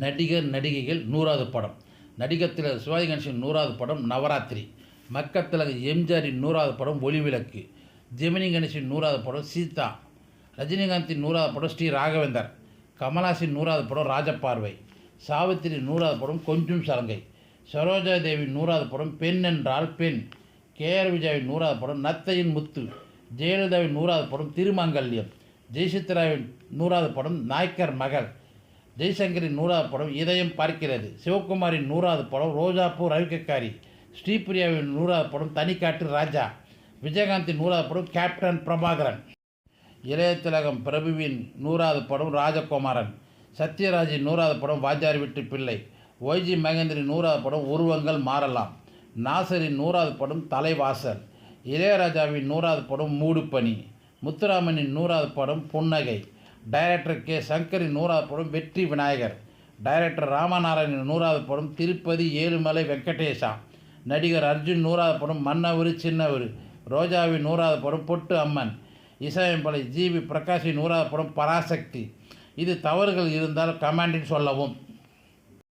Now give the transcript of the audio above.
நடிகர் நடிகைகள் 100வது படம். நடிகர் திலகம் சிவாஜி கணேசன் 100வது படம் நவராத்திரி. மக்கள் திலகம் எம்ஜிஆரின் 100வது படம் ஒளிவிளக்கு. ஜெமினி கணேசன் 100வது படம் சீதா. ரஜினிகாந்தின் 100வது படம் ஸ்ரீ ராகவேந்தர். கமல்ஹாசன் 100வது படம் ராஜபார்வை. சாவித்திரி 100வது படம் கொஞ்சம் சலங்கை. சரோஜா தேவி 100வது படம் பெண் என்றால் பெண். கேஆர் விஜயாவின் 100வது படம் நத்தையின் முத்து. ஜெயலலிதாவின் 100வது படம் திருமங்கல்யம். ஜெயசித்ராவின் 100வது படம் நாய்க்கர் மகள். ஜெய்சங்கரின் 100வது படம் இதயம் பார்க்கிறது. சிவகுமாரின் 100வது படம் ரோஜாப்பூ ரவிக்கக்காரி. ஸ்ரீபிரியாவின் 100வது படம் தனிக்காட்டு ராஜா. விஜயகாந்தின் 100வது படம் கேப்டன் பிரபாகரன். இளைய திலகம் பிரபுவின் 100வது படம் ராஜகுமாரன். சத்யராஜின் 100வது படம் வாஜார் வீட்டு பிள்ளை. ஒய்ஜி மகேந்திரின் 100வது படம் உருவங்கள் மாறலாம். நாசரின் 100வது படம் தலைவாசல். இளையராஜாவின் 100வது படம் மூடுபனி. முத்துராமனின் 100வது படம் புன்னகை. டைரக்டர் கே சங்கரின் 100வது படம் வெற்றி விநாயகர். டைரக்டர் ராமநாராயணன் 100வது படம் திருப்பதி ஏழுமலை வெங்கடேசா. நடிகர் அர்ஜுன் 100வது படம் மன்னவரு சின்னவரு. ரோஜாவின் 100வது படம் பொட்டு அம்மன். இசையமைப்பாளர் ஜிவி பிரகாஷின் 100வது படம் பராசக்தி. இது தவறுகள் இருந்தால் கமெண்டில் சொல்லவும்.